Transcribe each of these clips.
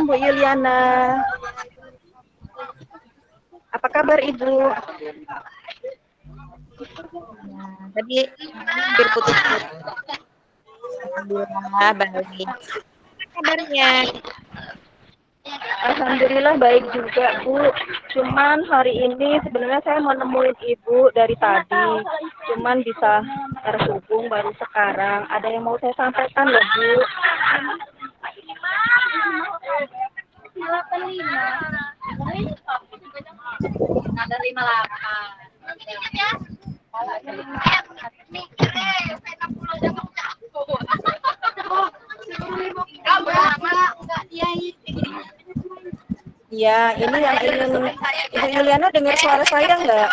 Bu Yuliana. Apa kabar Ibu? Nah, tadi hampir putus-putus. Alhamdulillah baik. Kabarnya? Alhamdulillah baik juga Bu. Cuman hari ini sebenarnya saya mau nemuin Ibu dari tadi. Cuman bisa terhubung baru sekarang. Ada yang mau saya sampaikan loh Bu. 85. Ada 58. Ya, ini yang ingin Ibu Yuliana dengar suara saya nggak?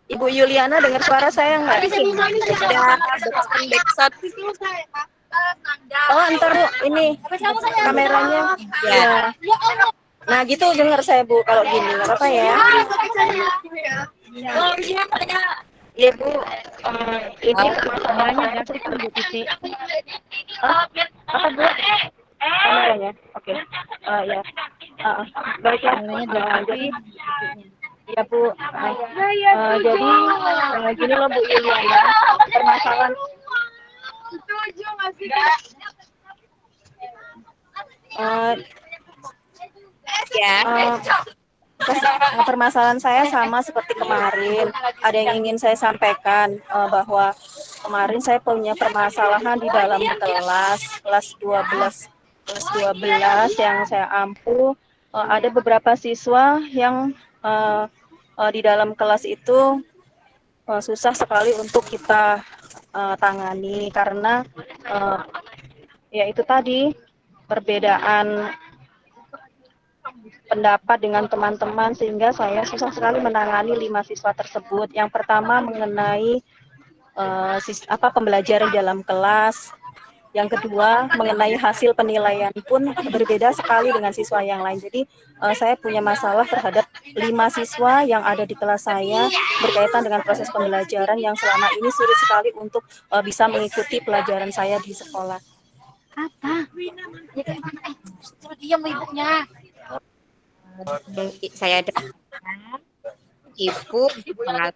Ibu Yuliana dengar suara saya nggak? Ada backsound. Oh, ntar Bu, ini kameranya. Ya. Nah, gitu dengar saya Bu kalau gini, nggak apa-apa ya. Iya Bu, ini masalahnya ada Bu Titi. Apa Bu? Kameranya, oke. Ya, baiklah. Jadi, ya Bu. Jadi gini loh Bu Yuliana, permasalahan. Permasalahan saya sama seperti kemarin. Ada yang ingin saya sampaikan bahwa kemarin saya punya permasalahan di dalam kelas 12 yang saya ampuh. Ada beberapa siswa yang di dalam kelas itu susah sekali untuk kita tangani karena ya itu tadi perbedaan pendapat dengan teman-teman sehingga saya susah sekali menangani 5 siswa tersebut. Yang pertama mengenai pembelajaran dalam kelas. Yang kedua mengenai hasil penilaian pun berbeda sekali dengan siswa yang lain. Jadi saya punya masalah terhadap 5 siswa yang ada di kelas saya berkaitan dengan proses pembelajaran yang selama ini sulit sekali untuk bisa mengikuti pelajaran saya di sekolah. Apa? Diam ibunya. Saya dengar Ibu dengan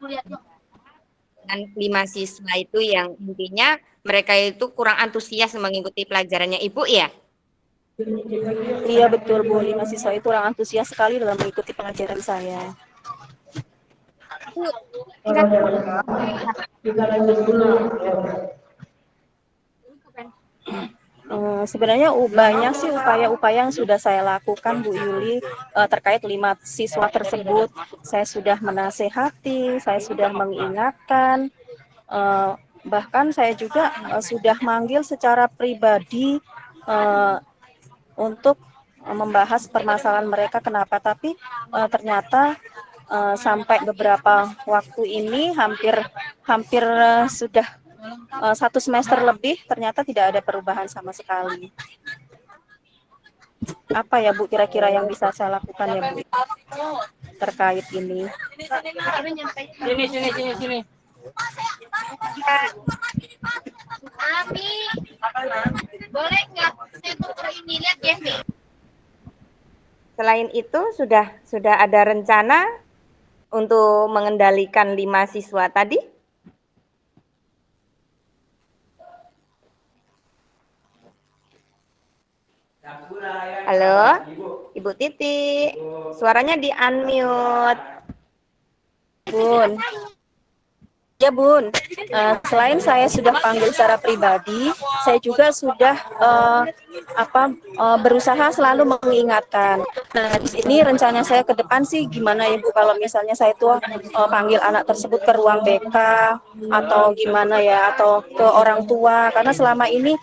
5 siswa itu yang intinya mereka itu kurang antusias mengikuti pelajarannya Ibu ya? Iya betul Bu, 5 siswa itu kurang antusias sekali dalam mengikuti pelajaran saya. Sebenarnya banyak sih upaya-upaya yang sudah saya lakukan Bu Yuli terkait 5 siswa tersebut. Saya sudah menasehati, saya sudah mengingatkan, bahkan saya juga sudah manggil secara pribadi untuk membahas permasalahan mereka kenapa. Tapi ternyata sampai beberapa waktu ini hampir sudah 1 semester lebih ternyata tidak ada perubahan sama sekali. Apa ya Bu kira-kira yang bisa saya lakukan ya Bu terkait ini? Sini. Ami, boleh nggak saya ini lihat ya? Selain itu sudah ada rencana untuk mengendalikan 5 siswa tadi? Halo, Ibu Titi, suaranya di unmute. Bun. Ya Bun, selain saya sudah panggil secara pribadi, saya juga sudah berusaha selalu mengingatkan. Nah di sini rencana saya ke depan sih gimana ya Bu kalau misalnya saya tuh panggil anak tersebut ke ruang BK atau gimana ya atau ke orang tua karena selama ini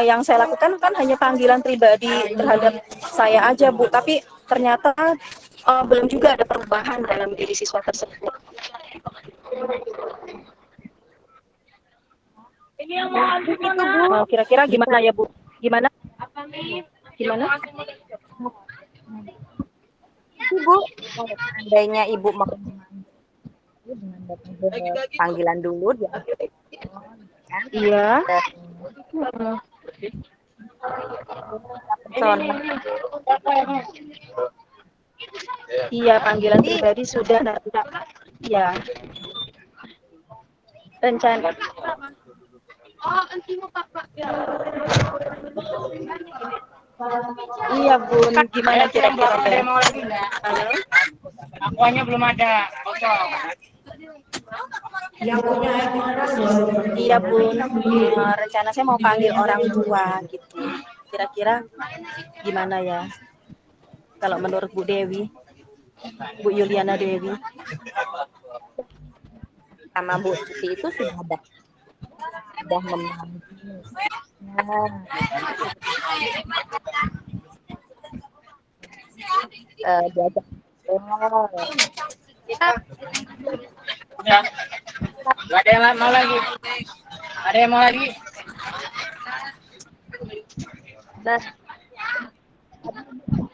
yang saya lakukan kan hanya panggilan pribadi terhadap saya aja Bu, tapi ternyata belum juga ada perubahan dalam diri siswa tersebut. Ini yang mau kira-kira gimana ya Bu? Gimana? Gimana? Ibu, seandainya Ibu mau dengan panggilan dulu ya. Iya. Person. Iya, panggilan pribadi sudah. Ya, rencana. Iya, Bun. Gimana kira-kira? Ada mau lagi nggak? Halo? Akuanya belum ada. Kosong. Iya, Bun. Rencana saya mau panggil orang tua gitu. Kira-kira gimana ya? Kalau menurut Bu Dewi, Bu Yuliana Dewi. Sama Bu Tuti itu sudah memanggil. Diajak. Ya. Nggak ada yang mau lagi. Ada yang mau lagi? Nah,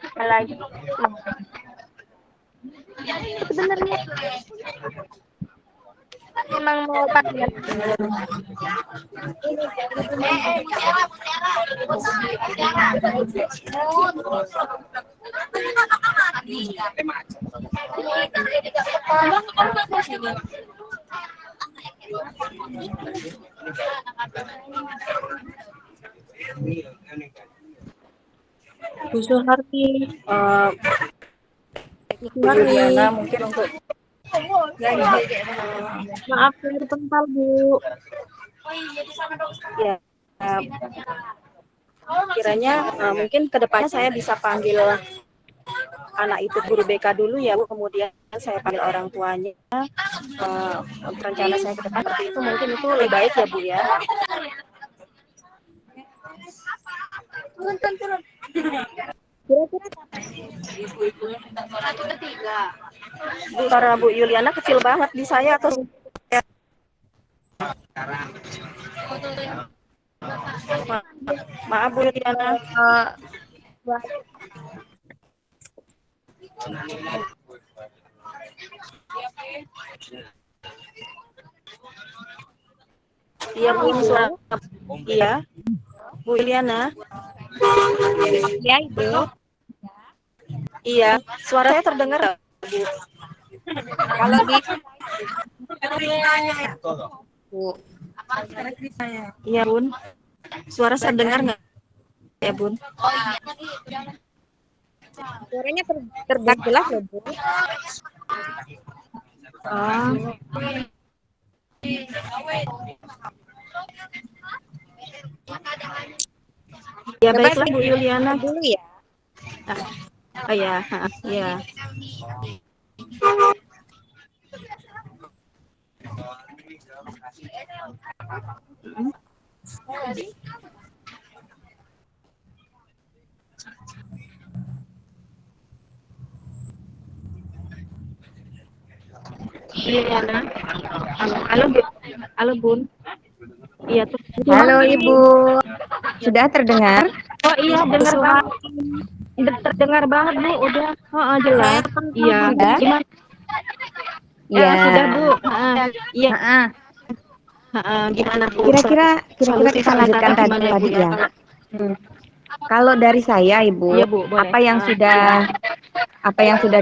apa lagi? Sebenarnya memang mau panggil Bu Suharti, Bu Yuliana mungkin untuk maaf terpental Bu. ya kiranya mungkin kedepannya saya bisa panggil anak itu guru BK dulu ya Bu, kemudian saya panggil orang tuanya. Rencana saya ke depan seperti itu, mungkin itu lebih baik ya Bu ya. Suara Bu Yuliana kecil banget di saya atau maaf Bu Yuliana. Iya Bu, suara. Iya, Bu Yuliana. Ya Ibu. Iya, suara saya terdengar nggak, Bu? Kalau di Bu. Iya Bun, suara saya dengar nggak ya Bun? Suaranya terdengar jelas loh Bu. Ah. Ya Coba baiklah Bu Yuliana. dulu ya. Oh ya, ya. Yuliana. Halo, Bu. Halo Bun. Iya tuh. Halo Ibu. Sudah terdengar? Oh iya, dengar banget. Terdengar banget Bu, udah. Oh, jelas. Iya. Sudah? Gimana? Iya. Sudah Bu. Iya. Gimana Bu? Kira-kira Solusi kita lanjutkan gimana tadi Bu, ya. Kalau dari saya Ibu, Iya, Bu, boleh. apa yang sudah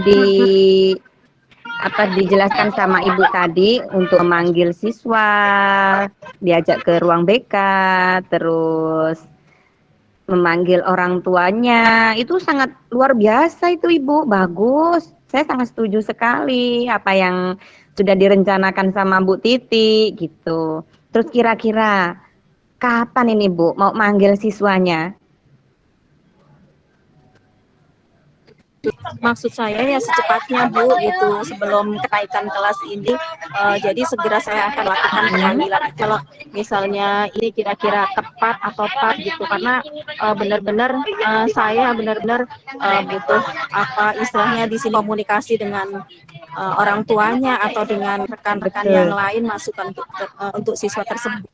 dijelaskan sama Ibu tadi untuk memanggil siswa, diajak ke ruang BK, terus memanggil orang tuanya, itu sangat luar biasa itu Ibu, bagus. Saya sangat setuju sekali apa yang sudah direncanakan sama Bu Titi gitu. Terus kira-kira kapan ini Bu mau manggil siswanya? Maksud saya ya secepatnya Bu, gitu, sebelum kenaikan kelas ini. Jadi segera saya akan lakukan pemanggilan. Kalau misalnya ini kira-kira tepat atau pas gitu, karena benar-benar saya benar-benar butuh apa istilahnya di sini komunikasi dengan orang tuanya atau dengan rekan-rekan yang lain masukan untuk siswa tersebut.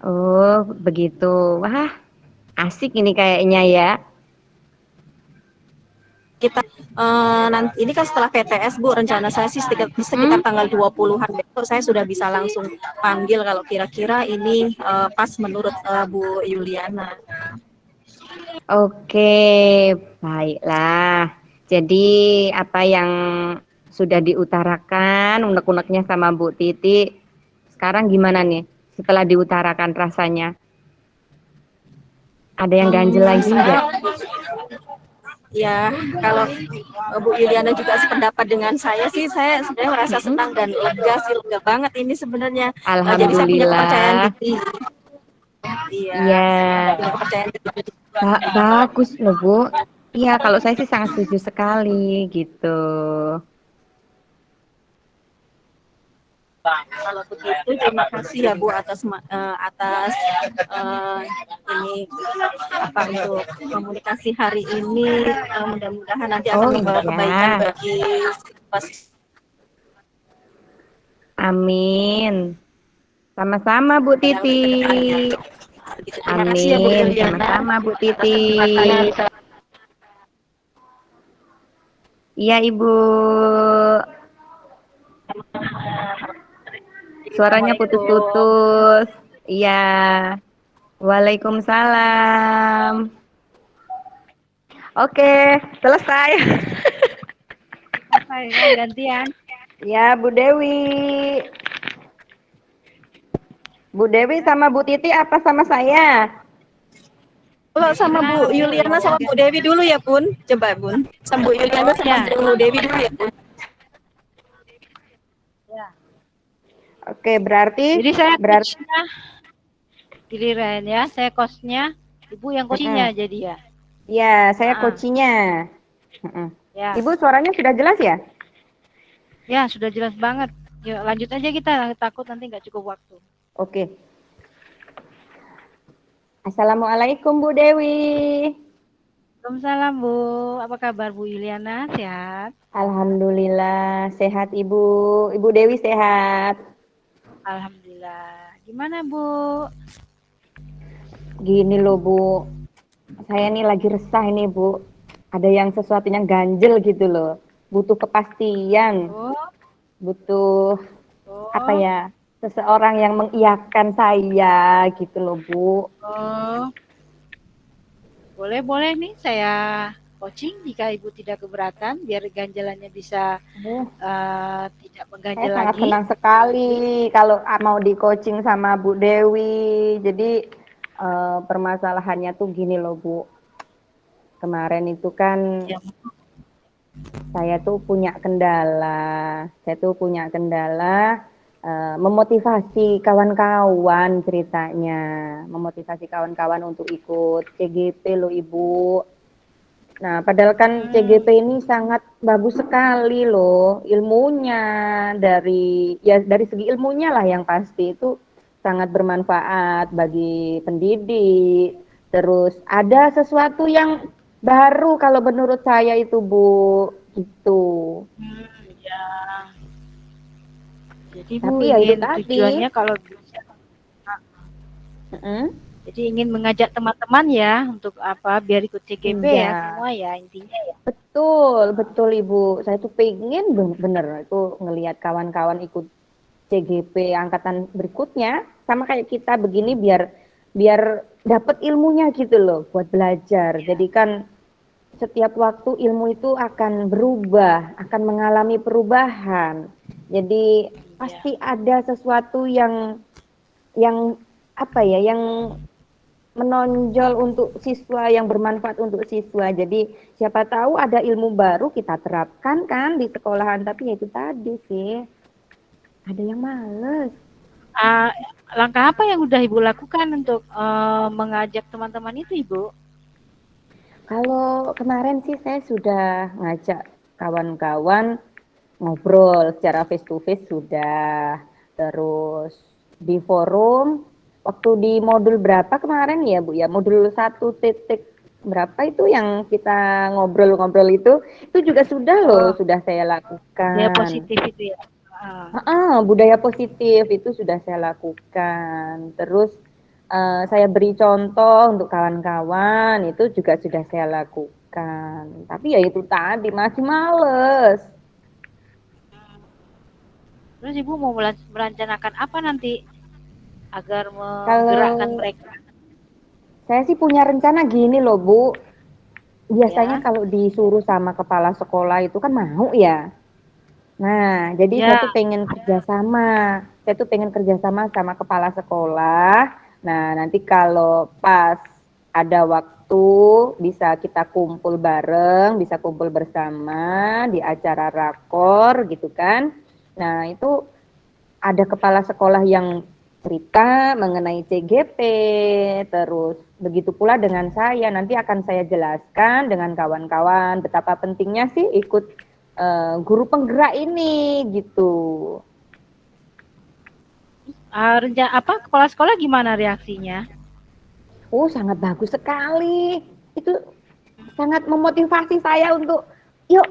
Oh, begitu. Wah, asik ini kayaknya ya. kita nanti ini kan setelah PTS Bu, rencana saya sih sekitar tanggal 20-an besok saya sudah bisa langsung panggil kalau kira-kira ini pas menurut Bu Yuliana. Oke, baiklah. Jadi apa yang sudah diutarakan unek-uneknya sama Bu Titi, sekarang gimana nih setelah diutarakan rasanya? Ada yang ganjel lagi enggak? Ya, kalau Bu Yuliana juga sependapat dengan saya sih, saya sebenarnya merasa senang dan lega sih, lega banget ini sebenarnya. Jadi saya punya kepercayaan Alhamdulillah. diri. Iya, Iya, punya kepercayaan diri. bagus loh Bu. Iya, kalau saya sih sangat setuju sekali gitu. Kalau begitu, terima kasih ya Bu atas ini apa untuk komunikasi hari ini. Mudah-mudahan nanti akan Oh membawa kebaikan iya, bagi situasi. amin. Sama-sama Bu Titi. Terima kasih ya Bu Amin, Yuliana. sama-sama Bu Titi. Iya Ibu. Suaranya putus-putus. Iya. Waalaikumsalam. Oke, selesai. Selesai kan gantian. Ya, Bu Dewi. Bu Dewi sama Bu Titi apa sama saya? Kalau sama Bu Yuliana sama Bu Dewi dulu ya Bun. Coba Bun. Sama Bu Yuliana sama Ya. Bu Dewi dulu ya Bun. Ya. Oke, berarti Jadi saya coachnya, giliran ya, saya coachnya, Ibu yang coachnya jadi ya. ya, saya coachnya. Ya. Ibu suaranya sudah jelas ya? Ya, sudah jelas banget. Yuk, lanjut aja kita, takut nanti nggak cukup waktu. Oke. Assalamualaikum Bu Dewi. Waalaikumsalam Bu, apa kabar Bu Yuliana? Sehat? Alhamdulillah sehat Ibu. Ibu Dewi sehat. Alhamdulillah. Gimana Bu? Gini loh Bu, saya nih lagi resah ini Bu. Ada yang sesuatu yang ganjel gitu loh. Butuh kepastian, butuh apa ya? Seseorang yang mengiyakan saya gitu loh Bu. Boleh nih saya coaching jika Ibu tidak keberatan, biar ganjalannya bisa tidak mengganjal Saya sangat lagi. senang sekali kalau mau di coaching sama Bu Dewi. Jadi permasalahannya tuh gini loh Bu. Kemarin itu kan saya tuh punya kendala. Memotivasi kawan-kawan ceritanya. Memotivasi kawan-kawan untuk ikut CGP loh Ibu. Nah, padahal kan CGP ini sangat bagus sekali loh ilmunya, dari segi ilmunya lah yang pasti itu sangat bermanfaat bagi pendidik. Terus ada sesuatu yang baru kalau menurut saya itu Bu, gitu. Ya. Jadi Bu Tapi ya itu ingin tadi. tujuannya kalau bisa. Jadi ingin mengajak teman-teman ya untuk apa? Biar ikut CGP ya semua ya intinya ya. Betul Ibu. Saya tuh pengen bener itu ngelihat kawan-kawan ikut CGP angkatan berikutnya sama kayak kita begini biar dapat ilmunya gitu loh buat belajar. Jadi kan setiap waktu ilmu itu akan berubah, akan mengalami perubahan. Jadi pasti ada sesuatu yang apa ya, yang menonjol untuk siswa, yang bermanfaat untuk siswa. Jadi siapa tahu ada ilmu baru kita terapkan kan di sekolahan, tapi ya itu tadi sih. Ada yang males. Langkah apa yang udah Ibu lakukan untuk mengajak teman-teman itu Ibu? Kalau kemarin sih saya sudah ngajak kawan-kawan ngobrol secara face to face sudah. Terus di forum, waktu di modul berapa kemarin ya Bu ya, modul 1 titik berapa itu yang kita ngobrol-ngobrol itu juga sudah loh, sudah saya lakukan. Ya positif itu ya. Budaya positif itu sudah saya lakukan. Terus saya beri contoh untuk kawan-kawan itu juga sudah saya lakukan. dilakukan. Tapi ya itu tadi masih males. Terus Ibu mau merencanakan apa nanti agar menggerakkan Kalau mereka? saya sih punya rencana gini loh, Bu. Biasanya Ya, kalau disuruh sama kepala sekolah itu kan mau ya. Nah, jadi saya ya, tuh pengen kerjasama. Saya tuh pengen kerjasama sama kepala sekolah. Nah, nanti kalau pas ada waktu bisa kita kumpul bareng, bisa kumpul bersama di acara rakor gitu kan. Nah, itu ada kepala sekolah yang cerita mengenai CGP, terus begitu pula dengan saya. Nanti akan saya jelaskan dengan kawan-kawan betapa pentingnya sih ikut guru penggerak ini gitu. rencana apa kepala sekolah gimana reaksinya? Oh, sangat bagus sekali. Itu sangat memotivasi saya untuk, yuk,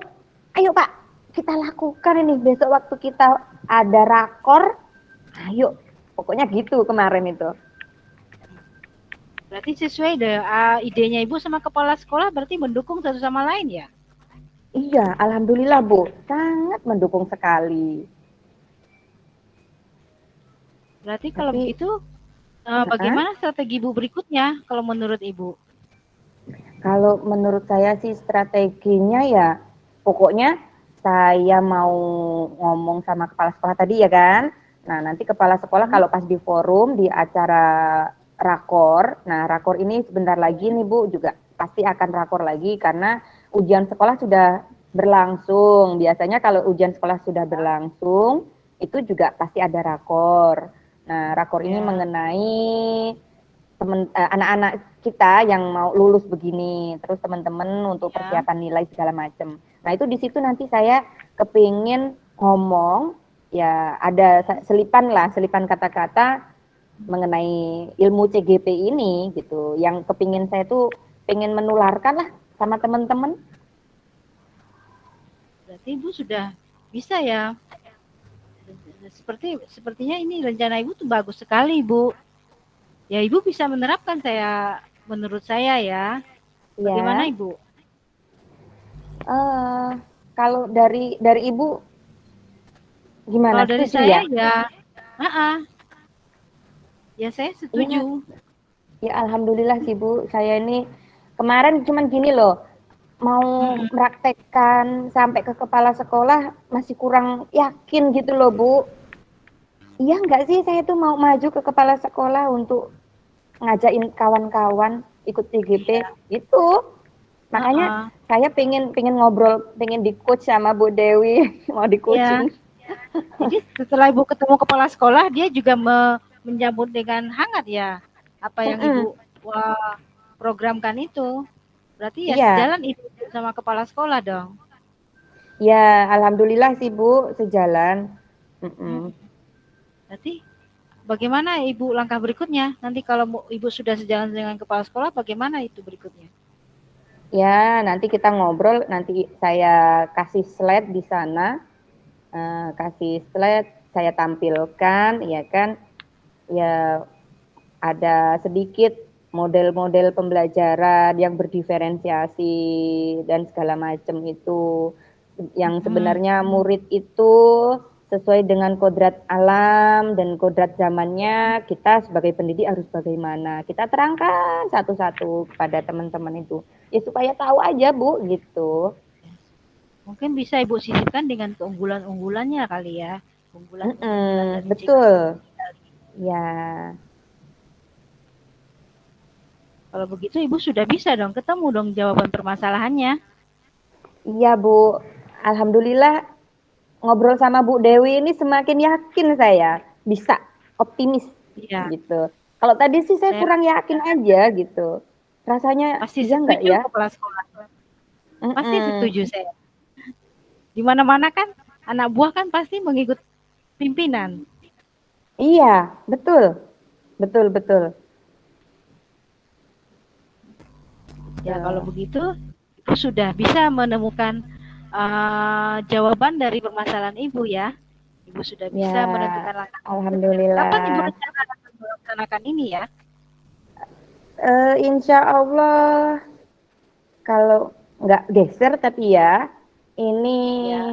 ayo Pak, kita lakukan ini besok waktu kita ada rakor. Ayo, pokoknya gitu kemarin itu. Berarti sesuai deh idenya Ibu sama kepala sekolah berarti mendukung satu sama lain ya? Iya, alhamdulillah Bu, sangat mendukung sekali. Berarti kalau Tapi, begitu ah, bagaimana strategi Ibu berikutnya kalau menurut Ibu? kalau menurut saya sih strateginya ya, pokoknya saya mau ngomong sama kepala sekolah tadi ya kan. Nah, nanti kepala sekolah Hmm? kalau pas di forum, di acara rakor, nah rakor ini sebentar lagi nih Bu, juga pasti akan rakor lagi karena ujian sekolah sudah berlangsung. Biasanya kalau ujian sekolah sudah berlangsung, itu juga pasti ada rakor. Nah, rakor ini Ya, mengenai anak-anak kita yang mau lulus begini, terus teman-teman untuk ya. persiapan nilai segala macam. Nah itu di situ nanti saya kepingin ngomong, ya ada selipan lah, selipan kata-kata mengenai ilmu CGP ini gitu, yang kepingin saya tuh pengen menularkan lah sama teman-teman. Berarti Ibu sudah bisa ya. Sepertinya ini rencana Ibu tuh bagus sekali, Bu. Ya, Ibu bisa menerapkan menurut saya ya. Bagaimana Ya, Ibu? kalau dari ibu Kalau gimana? dari Setuju saya ya? ya, ah, ya saya Iya, setuju. ya alhamdulillah sih Bu. Saya ini kemarin cuman gini loh, mau Mm-mm. meraktekkan sampai ke kepala sekolah masih kurang yakin gitu loh Bu. Iya nggak sih saya tuh mau maju ke kepala sekolah untuk ngajakin kawan-kawan ikut TGP Iya, gitu. Makanya ah. saya pengen pengen ngobrol, pengen di coach sama Bu Dewi, mau di Ya. coaching. Jadi setelah Ibu ketemu kepala sekolah, dia juga menyambut dengan hangat ya apa yang Mm-mm. Ibu programkan itu. Berarti ya Iya, sejalan itu sama kepala sekolah dong. ya alhamdulillah sih Bu sejalan. Hmm. Mm-mm. Berarti bagaimana Ibu langkah berikutnya? Nanti kalau Ibu sudah sejalan dengan kepala sekolah, bagaimana itu berikutnya? Ya, nanti kita ngobrol, nanti saya kasih slide di sana, kasih slide, saya tampilkan, ya kan, ya ada sedikit model-model pembelajaran yang berdiferensiasi dan segala macam itu, yang Hmm. sebenarnya murid itu sesuai dengan kodrat alam dan kodrat zamannya, kita sebagai pendidik harus bagaimana. Kita terangkan satu-satu kepada teman-teman itu. Ya supaya tahu aja Bu, gitu. Mungkin bisa Ibu sisipkan dengan keunggulan-unggulannya kali ya. Keunggulan-keunggulan dari CGP. Betul. Ya, Kalau begitu Ibu sudah bisa dong ketemu dong jawaban permasalahannya. iya Bu. Alhamdulillah ngobrol sama Bu Dewi ini semakin yakin saya bisa optimis Iya, gitu. Kalau tadi sih saya saya kurang yakin aja gitu. Rasanya pasti iya nggak setuju ya? kepala sekolah. Pasti Mm-mm. setuju saya. Di mana-mana kan anak buah kan pasti mengikut pimpinan. Iya, betul. Betul, betul. Ya kalau Betul. begitu Ibu sudah bisa menemukan jawaban dari permasalahan Ibu ya. Ibu sudah Ya, bisa menentukan langkah berikutnya. Kapan Ibu alhamdulillah. rencana akan melaksanakan ini ya? Insya Allah kalau nggak geser tapi ya, ini Ya.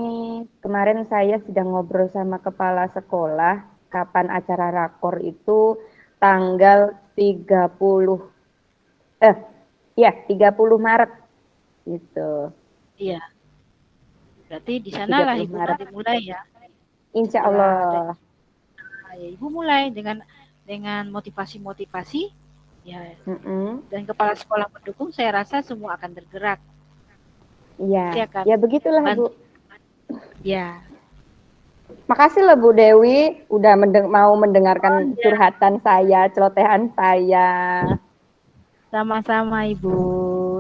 kemarin saya sedang ngobrol sama kepala sekolah, kapan acara rakor itu tanggal 30, ya 30 Maret gitu. Iya. Berarti di sanalah 30 Ibu Maret. nanti mulai ya. Insya Setelah ada Allah. ya, Ibu mulai dengan motivasi-motivasi ya, dan kepala sekolah mendukung, saya rasa semua akan tergerak. Dia Iya, akan ya begitulah Bu. ya. Makasih loh Bu Dewi udah mau mendengarkan iya. curhatan saya, celotehan saya. Sama-sama Ibu.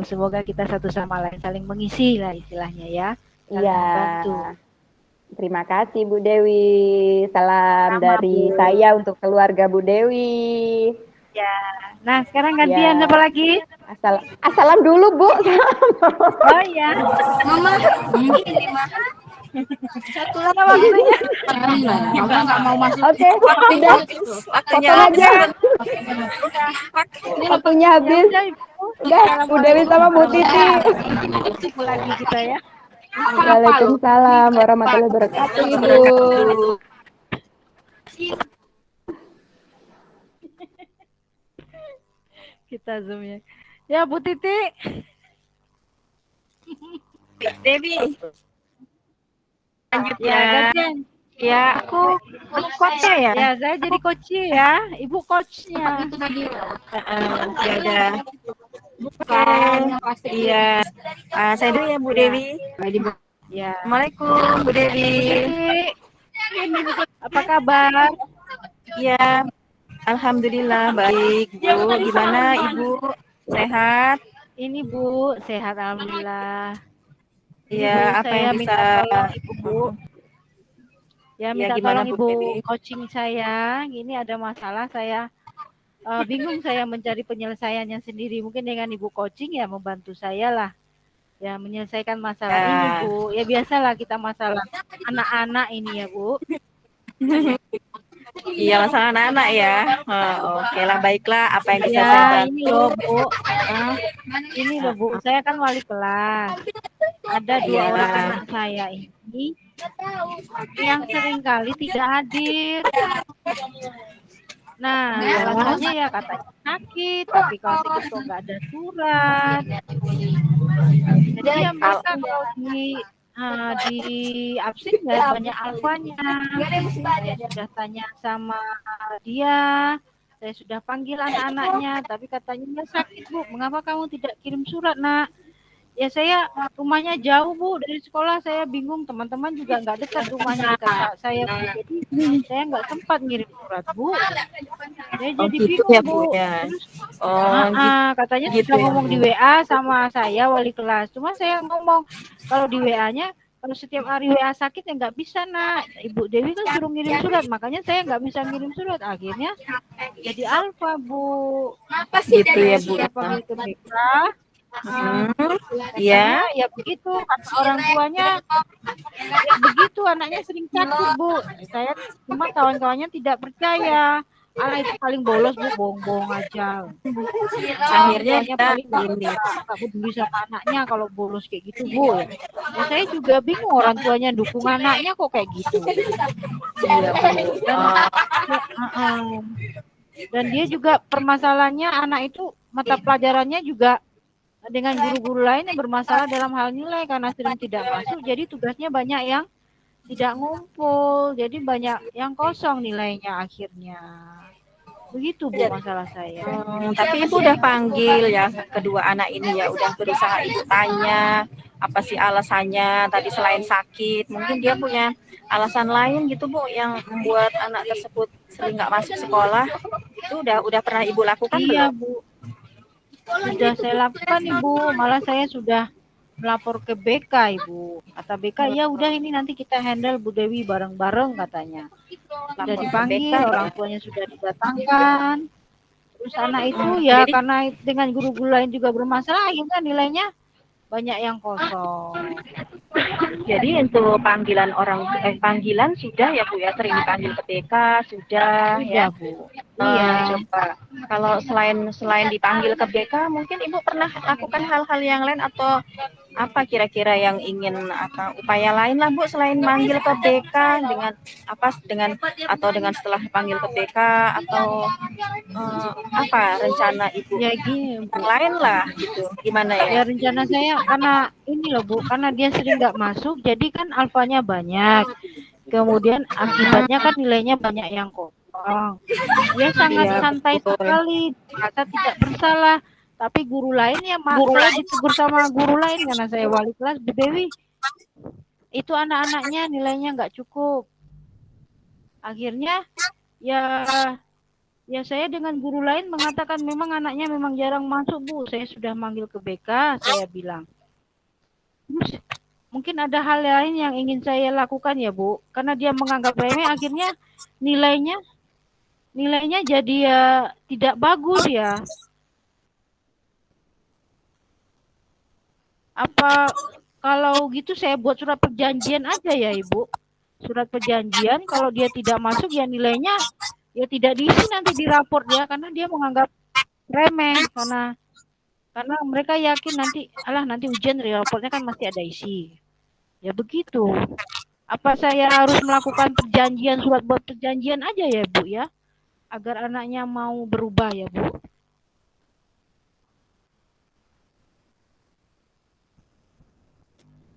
Semoga kita satu sama lain saling mengisi lah istilahnya ya. Saling Iya. membantu. Terima kasih Bu Dewi. Salam Sama, dari Bu. saya untuk keluarga Bu Dewi. Ya. Nah, sekarang gantian Ya. apa lagi? Assalam dulu Bu. Oh ya. Mama, Satu lama waktunya. Mama nggak mau masuk. Oke, udah. Waktunya Potong aja. Waktunya habis. Ya, Ibu. Udah, Bu Dewi sama Bu Titi. Ketemu lagi kita ya. Waalaikumsalam warahmatullahi wabarakatuh, Ibu. Kita zoom ya. Ya, Bu Titi. Dewi. Lanjut Ya, ya. gantian. Ya, aku coachnya ya. Ya, saya jadi coach ya. Ibu coachnya. Ya udah. Bukan. Iya. Saya dulu ya Bu Dewi. Ya. Assalamualaikum Bu Dewi. Apa kabar? Iya. Alhamdulillah baik Bu. Gimana Ibu? Sehat? Ini Bu, sehat alhamdulillah. Iya, apa saya yang minta bisa tolong Ibu, Bu. Ya, minta gimana, tolong Bu Ibu Dewi? coaching saya. Ini ada masalah, saya bingung saya mencari penyelesaiannya sendiri. Mungkin dengan Ibu coaching ya membantu saya lah. Ya, menyelesaikan masalah ini, Bu. Ya biasalah kita masalah anak-anak ini ya, Bu. Iya, masalah anak-anak ya. Oke lah, baiklah. Apa yang bisa saya Ya, bantu? ini loh, Bu. Ini loh, Bu. Saya kan wali kelas. Ada 2 orang anak saya ini yang seringkali tidak hadir. Nah, alasannya ya katanya sakit, tapi kalau sakit kok nggak ada surat. Jadi ya mereka kalau di absen nggak banyak alfanya. Saya sudah tanya sama dia, saya sudah panggil anak-anaknya, tapi katanya ya sakit Bu. Mengapa kamu tidak kirim surat Nak? Ya saya rumahnya jauh Bu dari sekolah, saya bingung, teman-teman juga nggak dekat rumahnya dekat saya Bu. Jadi saya nggak sempat ngirim surat Bu. Saya jadi gitu bingung ya, Bu. Bu, ya. Terus katanya gitu sudah ya. ngomong di WA sama saya wali kelas. Cuma saya ngomong kalau di WA-nya kalau setiap hari WA sakit ya nggak bisa Nak. Ibu Dewi kan suruh ngirim surat, makanya saya nggak bisa ngirim surat. Akhirnya jadi alfa Bu. Gitu ya Bu. Saya panggil ke BK. Ya. Ya begitu kata orang tuanya, ya begitu anaknya sering sakit Bu. Saya cuma kawan-kawannya tidak percaya. Alah itu paling bolos Bu, bohong-bohong aja. Akhirnya kita paling nggak peduli sama anaknya kalau bolos kayak gitu Bu. Ya saya juga bingung, orang tuanya dukung anaknya kok kayak gitu. Iya Bu. Dan dia juga permasalahannya anak itu mata pelajarannya juga dengan guru-guru lain yang bermasalah dalam hal nilai karena sering tidak masuk, jadi tugasnya banyak yang tidak ngumpul, jadi banyak yang kosong nilainya akhirnya. Begitu Bu masalah saya. Tapi Ibu udah panggil ya kedua anak ini ya, udah berusaha Ibu tanya apa sih alasannya tadi selain sakit, mungkin dia punya alasan lain gitu Bu yang membuat anak tersebut sering nggak masuk sekolah. Itu udah pernah Ibu lakukan Iya belum? Bu. Sudah saya lakukan Ibu, malah saya sudah melapor ke BK Ibu. Kata BK ya udah ini nanti kita handle Bu Dewi bareng-bareng katanya. Sudah dipanggil, orang tuanya sudah didatangkan. Terus anak itu ya karena dengan guru-guru lain juga bermasalah, akhirnya nilainya banyak yang kosong. Jadi untuk panggilan sudah ya Bu ya, sering dipanggil ke BK sudah ya. Sudah, Bu. Iya. Coba kalau selain dipanggil ke BK, mungkin Ibu pernah lakukan hal-hal yang lain atau apa kira-kira yang ingin upaya lain lah Bu selain manggil ke BK dengan setelah panggil ke BK atau apa rencana Ibu Ya gini, Bu. yang lain lah gitu. Gimana ya? Ya rencana saya karena ini loh Bu, karena dia sering nggak masuk, jadi kan alfanya banyak. Kemudian akibatnya kan nilainya banyak yang kosong. Dia sangat Iya, santai betul. sekali, merasa tidak bersalah. Tapi guru lain ya, saya ditegur sama guru lain karena saya wali kelas, Bu Dewi, itu anak-anaknya nilainya nggak cukup. Akhirnya ya saya dengan guru lain mengatakan memang anaknya memang jarang masuk Bu. Saya sudah manggil ke BK, saya bilang. Terus mungkin ada hal lain yang ingin saya lakukan ya Bu, karena dia menganggap remeh, akhirnya nilainya jadi ya tidak bagus ya. Apa kalau gitu saya buat surat perjanjian aja ya Ibu. Surat perjanjian kalau dia tidak masuk ya nilainya ya tidak diisi nanti di raport ya, karena dia menganggap remeh karena mereka yakin nanti ujian di raportnya kan masih ada isi. Ya begitu. Apa saya harus melakukan perjanjian, surat buat perjanjian aja ya Bu ya, agar anaknya mau berubah ya Bu.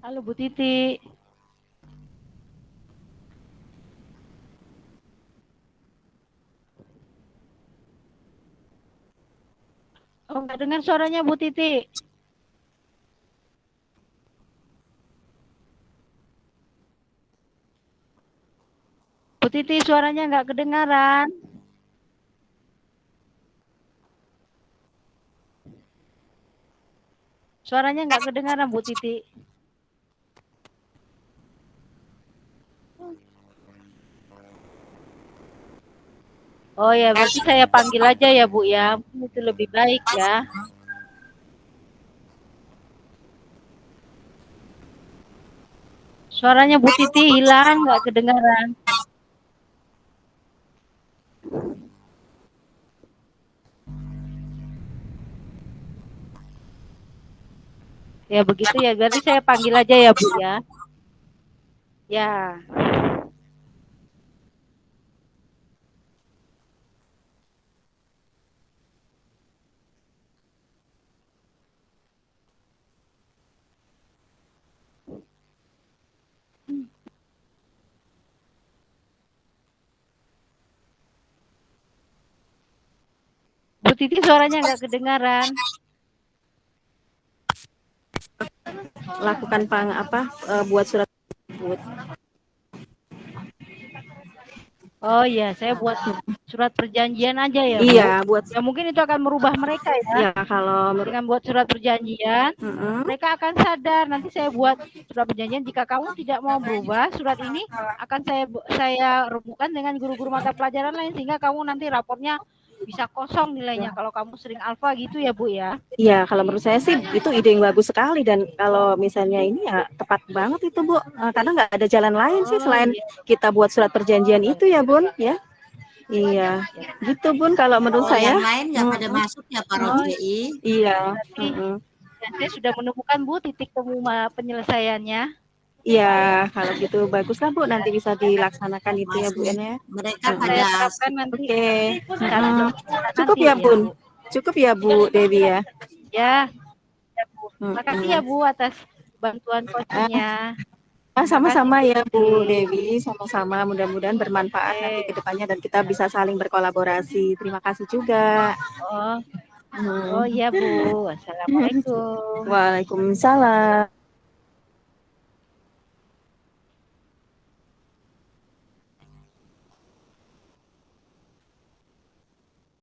Halo Bu Titi. Oh, nggak dengar suaranya Bu Titi. Bu Titi suaranya nggak kedengaran. Suaranya nggak kedengaran Bu Titi. Oh ya, berarti saya panggil aja ya Bu ya. Mungkin itu lebih baik ya. Suaranya Bu Titi hilang, nggak kedengaran. Ya begitu ya, berarti saya panggil aja ya Bu ya. Ya. Bu Titi suaranya nggak kedengaran. Lakukan buat surat tersebut. Oh iya, saya buat surat perjanjian aja ya Bu. Iya, buat Ya mungkin itu akan merubah mereka ya. ya kalau Dengan buat surat perjanjian, mereka akan sadar. Nanti saya buat surat perjanjian, jika kamu tidak mau berubah, surat ini akan saya rebukan dengan guru-guru mata pelajaran lain sehingga kamu nanti raportnya bisa kosong nilainya kalau kamu sering alfa gitu ya Bu ya. Iya, kalau menurut saya sih itu ide yang bagus sekali, dan kalau misalnya ini ya tepat banget itu Bu, karena nggak ada jalan lain sih selain kita buat surat perjanjian itu ya Bun ya. Iya, gitu Bun kalau menurut saya. Yang lain nggak pada masuk ya Pak Roji. Iya. Saya sudah menemukan Bu titik temu penyelesaiannya. Iya, kalau gitu baguslah Bu, nanti bisa dilaksanakan itu ya Bu ya. Mereka pada nanti. Cukup ya Bun, cukup ya Bu Dewi ya. Ya, makasih ya Bu atas bantuan coachnya. Sama-sama ya Bu Dewi, sama-sama, mudah-mudahan bermanfaat nanti ke depannya dan kita bisa saling berkolaborasi. Terima kasih juga. Oh iya Bu, Assalamualaikum. Waalaikumsalam.